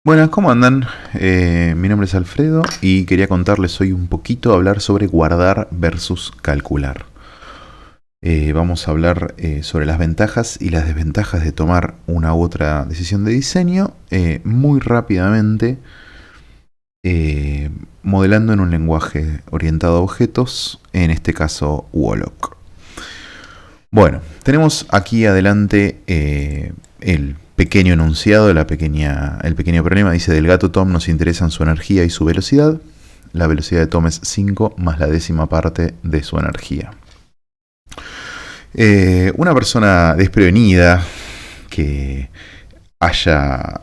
Buenas, ¿cómo andan? Mi nombre es Alfredo y quería contarles hoy un poquito, hablar sobre guardar versus calcular. Vamos a hablar sobre las ventajas y las desventajas de tomar una u otra decisión de diseño muy rápidamente, modelando en un lenguaje orientado a objetos, en este caso Wolock. Bueno, tenemos aquí adelante el pequeño enunciado, el pequeño problema. Dice: del gato Tom nos interesan su energía y su velocidad. La velocidad de Tom es 5 más la décima parte de su energía. Una persona desprevenida que haya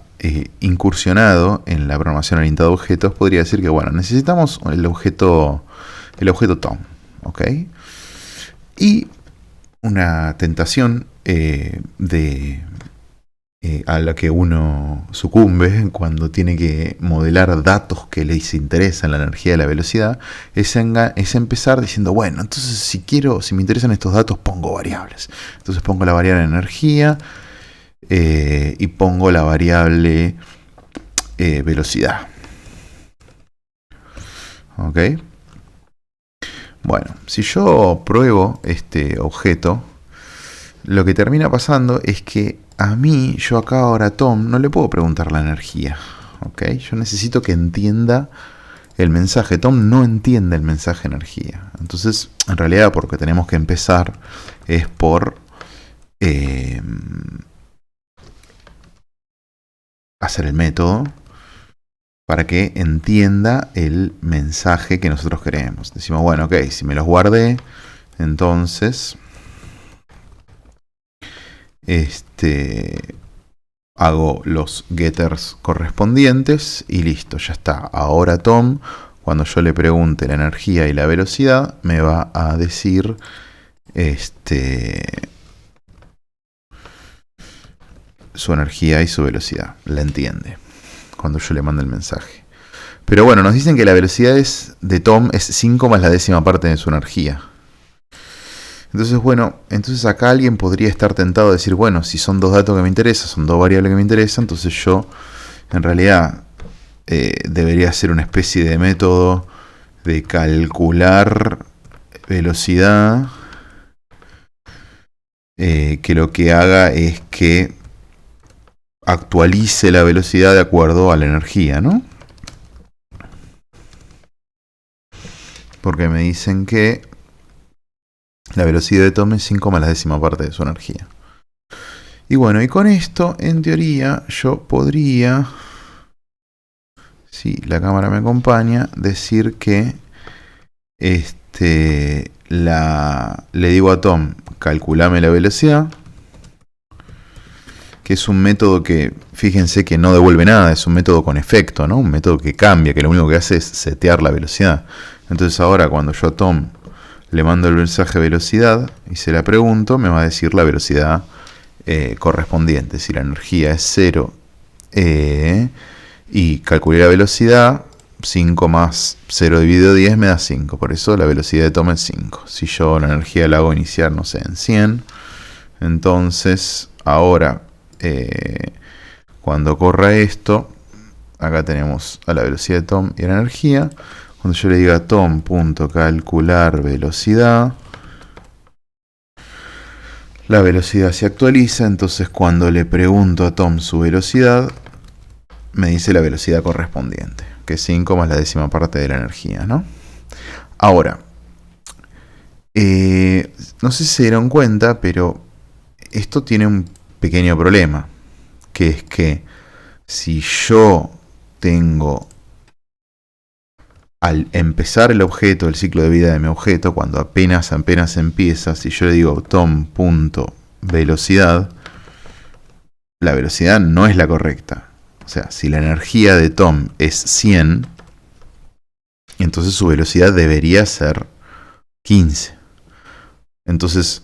incursionado en la programación orientada a objetos podría decir que, bueno, necesitamos el objeto Tom, ¿ok? Y una tentación a la que uno sucumbe cuando tiene que modelar datos que les interesan, la energía y la velocidad, es empezar diciendo: bueno, entonces si me interesan estos datos, pongo variables. Entonces pongo la variable energía y pongo la variable velocidad. ¿Ok? Bueno, si yo pruebo este objeto, lo que termina pasando es que yo acá ahora a Tom no le puedo preguntar la energía, ¿ok? Yo necesito que entienda el mensaje. Tom no entiende el mensaje energía. Entonces, en realidad, por lo que tenemos que empezar es por hacer el método para que entienda el mensaje que nosotros queremos. Decimos: bueno, ok, si me los guardé, entonces hago los getters correspondientes y listo, ya está. Ahora Tom, cuando yo le pregunte la energía y la velocidad, me va a decir su energía y su velocidad. La entiende cuando yo le mando el mensaje. Pero bueno, nos dicen que la velocidad de Tom es 5 más la décima parte de su energía. Entonces, bueno, acá alguien podría estar tentado a decir: bueno, si son dos datos que me interesan, son dos variables que me interesan, entonces yo en realidad debería hacer una especie de método de calcular velocidad que lo que haga es que actualice la velocidad de acuerdo a la energía, ¿no? Porque me dicen que la velocidad de Tom es 5 más la décima parte de su energía. Y bueno, y con esto, en teoría, yo podría, si la cámara me acompaña, decir que le digo a Tom: calculame la velocidad, que es un método que, fíjense que no devuelve nada, es un método con efecto, ¿no? Un método que cambia, que lo único que hace es setear la velocidad. Entonces ahora, cuando yo a Tom le mando el mensaje velocidad y se la pregunto, me va a decir la velocidad correspondiente. Si la energía es 0 y calculé la velocidad, 5 más 0 dividido 10 me da 5. Por eso la velocidad de Tom es 5. Si yo la energía la hago iniciar, no sé, en 100, entonces ahora cuando corra esto, acá tenemos a la velocidad de Tom y a la energía. Cuando yo le diga Tom.calcular velocidad, la velocidad se actualiza. Entonces, cuando le pregunto a Tom su velocidad, me dice la velocidad correspondiente, que es 5 más la décima parte de la energía, ¿no? Ahora, no sé si se dieron cuenta, pero esto tiene un pequeño problema, que es que si yo tengo, al empezar el objeto, el ciclo de vida de mi objeto, cuando apenas empieza, si yo le digo Tom.velocidad, la velocidad no es la correcta. O sea, si la energía de Tom es 100, entonces su velocidad debería ser 15. Entonces,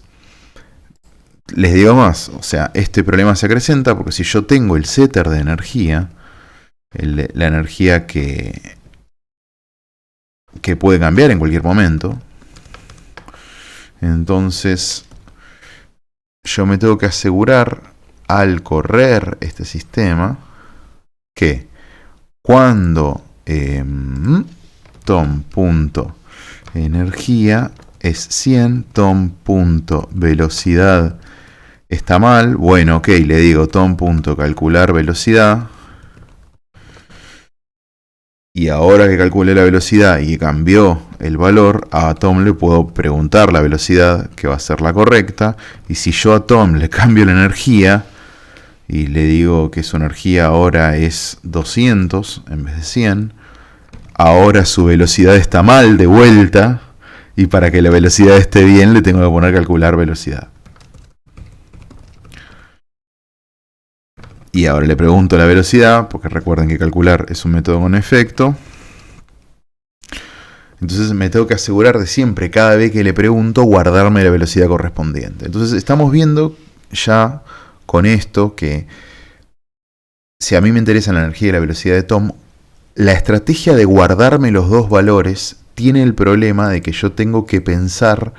les digo más, o sea, este problema se acrecenta porque si yo tengo el setter de energía, la energía que puede cambiar en cualquier momento, entonces yo me tengo que asegurar al correr este sistema que cuando tom.energía es 100, tom.velocidad está mal. Bueno, ok, le digo tom.calcular velocidad. Y ahora que calculé la velocidad y cambió el valor, a Tom le puedo preguntar la velocidad, que va a ser la correcta. Y si yo a Tom le cambio la energía y le digo que su energía ahora es 200 en vez de 100, ahora su velocidad está mal de vuelta. Y para que la velocidad esté bien, le tengo que poner calcular velocidad. Y ahora le pregunto la velocidad, porque recuerden que calcular es un método con efecto. Entonces me tengo que asegurar de siempre, cada vez que le pregunto, guardarme la velocidad correspondiente. Entonces estamos viendo ya con esto que si a mí me interesa la energía y la velocidad de Tom, la estrategia de guardarme los dos valores tiene el problema de que yo tengo que pensar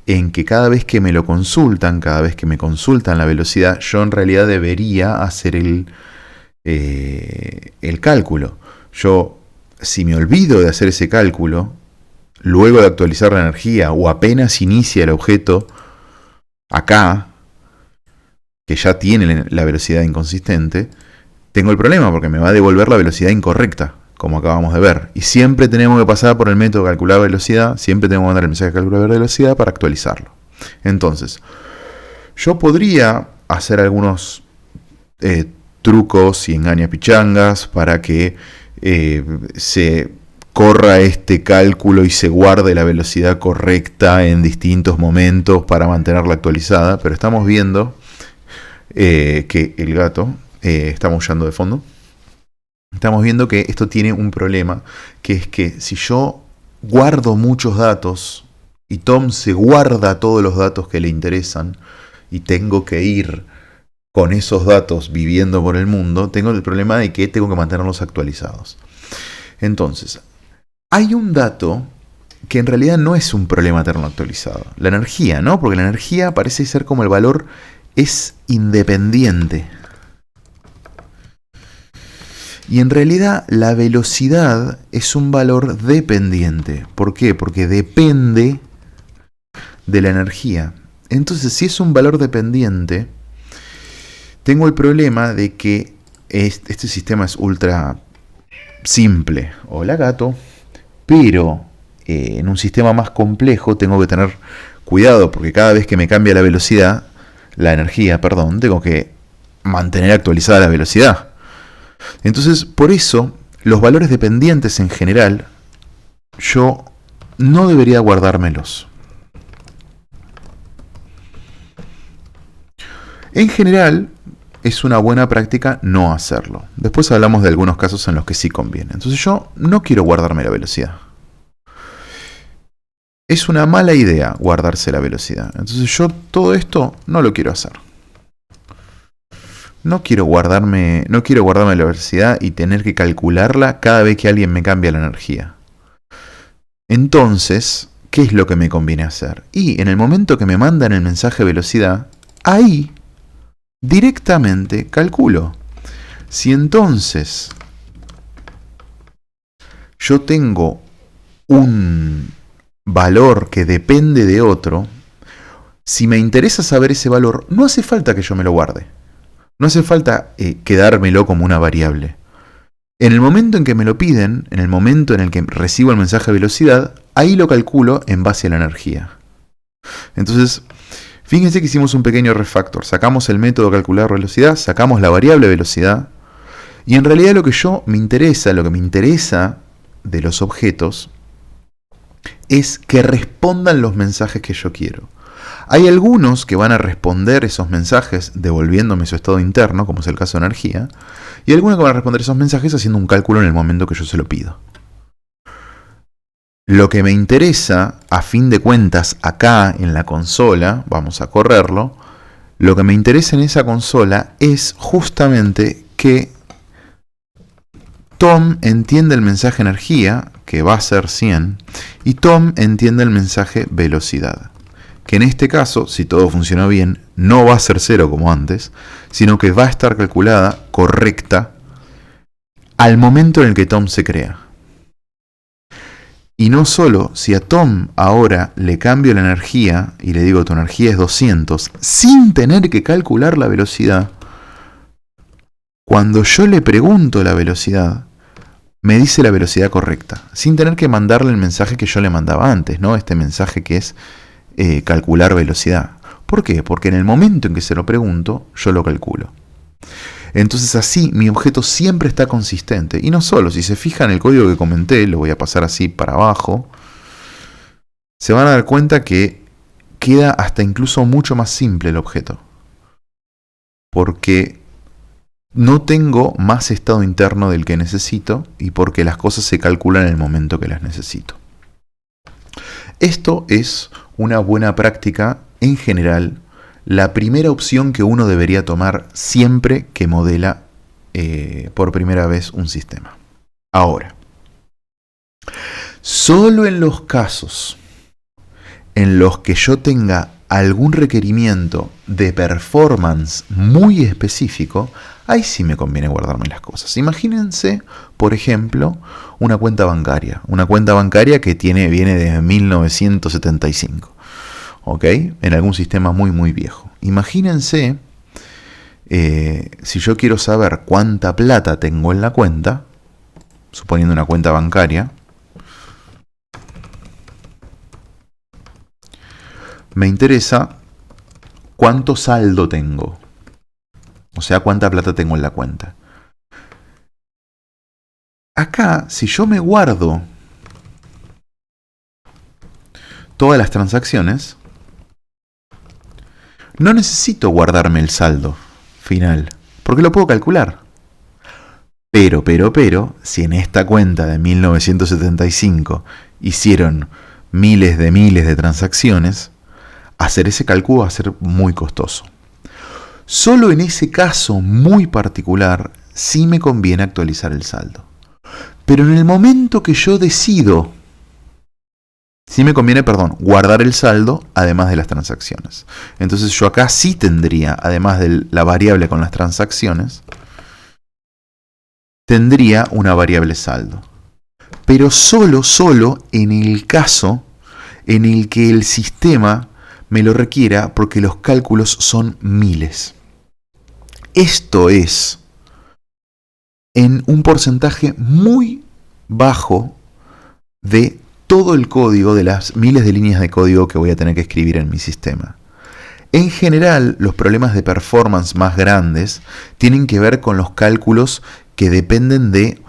en que cada vez que me lo consultan, cada vez que me consultan la velocidad, yo en realidad debería hacer el cálculo. Yo, si me olvido de hacer ese cálculo, luego de actualizar la energía o apenas inicia el objeto acá, que ya tiene la velocidad inconsistente, tengo el problema porque me va a devolver la velocidad incorrecta, como acabamos de ver. Y siempre tenemos que pasar por el método de calcular velocidad, siempre tenemos que mandar el mensaje de calcular velocidad para actualizarlo. Entonces, yo podría hacer algunos trucos y engañapichangas para que se corra este cálculo y se guarde la velocidad correcta en distintos momentos para mantenerla actualizada, pero estamos viendo que el gato está maullando de fondo. Estamos viendo que esto tiene un problema, que es que si yo guardo muchos datos y Tom se guarda todos los datos que le interesan y tengo que ir con esos datos viviendo por el mundo, tengo el problema de que tengo que mantenerlos actualizados. Entonces, hay un dato que en realidad no es un problema tenerlo actualizado. La energía, ¿no? Porque la energía parece ser como el valor es independiente. Y en realidad la velocidad es un valor dependiente. ¿Por qué? Porque depende de la energía. Entonces, si es un valor dependiente, tengo el problema de que este sistema es ultra simple. Hola, gato. Pero en un sistema más complejo tengo que tener cuidado, porque cada vez que me cambia la velocidad, la energía, perdón, tengo que mantener actualizada la velocidad. Entonces, por eso, los valores dependientes en general, yo no debería guardármelos. En general, es una buena práctica no hacerlo. Después hablamos de algunos casos en los que sí conviene. Entonces yo no quiero guardarme la velocidad. Es una mala idea guardarse la velocidad. Entonces yo todo esto no lo quiero hacer. No quiero guardarme la velocidad y tener que calcularla cada vez que alguien me cambia la energía. Entonces, ¿qué es lo que me conviene hacer? Y en el momento que me mandan el mensaje velocidad, ahí directamente calculo. Si entonces yo tengo un valor que depende de otro, si me interesa saber ese valor, no hace falta que yo me lo guarde. No hace falta quedármelo como una variable. En el momento en que me lo piden, en el momento en el que recibo el mensaje de velocidad, ahí lo calculo en base a la energía. Entonces, fíjense que hicimos un pequeño refactor. Sacamos el método de calcular velocidad, sacamos la variable velocidad, y en realidad lo que me interesa de los objetos, es que respondan los mensajes que yo quiero. Hay algunos que van a responder esos mensajes devolviéndome su estado interno, como es el caso de energía, y algunos que van a responder esos mensajes haciendo un cálculo en el momento que yo se lo pido. Lo que me interesa, a fin de cuentas, acá en la consola, vamos a correrlo, lo que me interesa en esa consola es justamente que Tom entienda el mensaje energía, que va a ser 100, y Tom entienda el mensaje velocidad, que en este caso, si todo funciona bien, no va a ser 0 como antes, sino que va a estar calculada correcta al momento en el que Tom se crea. Y no solo, si a Tom ahora le cambio la energía y le digo tu energía es 200, sin tener que calcular la velocidad, cuando yo le pregunto la velocidad, me dice la velocidad correcta, sin tener que mandarle el mensaje que yo le mandaba antes, ¿no? Este mensaje que es calcular velocidad. ¿Por qué? Porque en el momento en que se lo pregunto, yo lo calculo. Entonces así mi objeto siempre está consistente. Y no solo, si se fijan el código que comenté, lo voy a pasar así para abajo, se van a dar cuenta que queda hasta incluso mucho más simple el objeto. Porque no tengo más estado interno del que necesito y porque las cosas se calculan en el momento que las necesito. Esto es una buena práctica en general, la primera opción que uno debería tomar siempre que modela por primera vez un sistema. Ahora, solo en los casos en los que yo tenga algún requerimiento de performance muy específico, ahí sí me conviene guardarme las cosas. Imagínense, por ejemplo, una cuenta bancaria. Una cuenta bancaria que viene de 1975. ¿Ok? En algún sistema muy muy viejo. Imagínense, si yo quiero saber cuánta plata tengo en la cuenta, suponiendo una cuenta bancaria, me interesa cuánto saldo tengo. O sea, cuánta plata tengo en la cuenta. Acá, si yo me guardo todas las transacciones, no necesito guardarme el saldo final, porque lo puedo calcular. Pero, si en esta cuenta de 1975 hicieron miles de transacciones, hacer ese cálculo va a ser muy costoso. Solo en ese caso muy particular sí me conviene actualizar el saldo. Pero en el momento que yo decido, sí me conviene, guardar el saldo además de las transacciones. Entonces yo acá sí tendría, además de la variable con las transacciones, tendría una variable saldo. Pero solo en el caso en el que el sistema me lo requiera porque los cálculos son miles. Esto es en un porcentaje muy bajo de todo el código, de las miles de líneas de código que voy a tener que escribir en mi sistema. En general, los problemas de performance más grandes tienen que ver con los cálculos que dependen de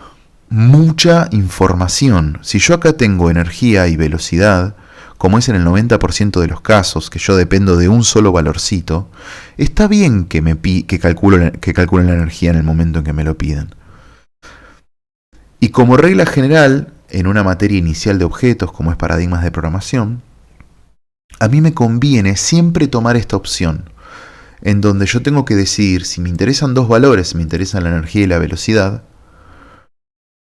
mucha información. Si yo acá tengo energía y velocidad, como es en el 90% de los casos, que yo dependo de un solo valorcito, está bien que calculen la energía en el momento en que me lo piden. Y como regla general, en una materia inicial de objetos, como es paradigmas de programación, a mí me conviene siempre tomar esta opción, en donde yo tengo que decidir si me interesan dos valores, me interesan la energía y la velocidad,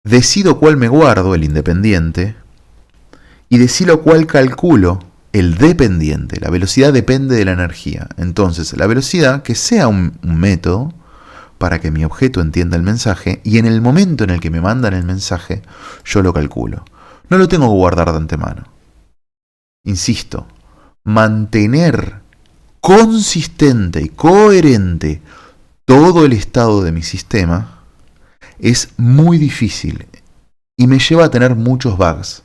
decido cuál me guardo, el independiente, y decido cuál calculo, el dependiente. La velocidad depende de la energía. Entonces, la velocidad, que sea un método para que mi objeto entienda el mensaje, y en el momento en el que me mandan el mensaje, yo lo calculo. No lo tengo que guardar de antemano. Insisto, mantener consistente y coherente todo el estado de mi sistema es muy difícil y me lleva a tener muchos bugs.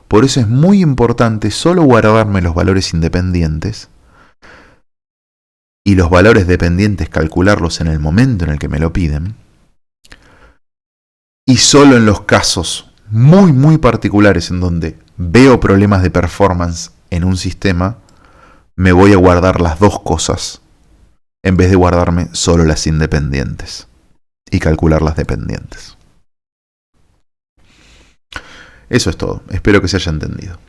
Por eso es muy importante solo guardarme los valores independientes y los valores dependientes calcularlos en el momento en el que me lo piden. Y solo en los casos muy particulares en donde veo problemas de performance en un sistema, me voy a guardar las dos cosas en vez de guardarme solo las independientes y calcular las dependientes. Eso es todo. Espero que se haya entendido.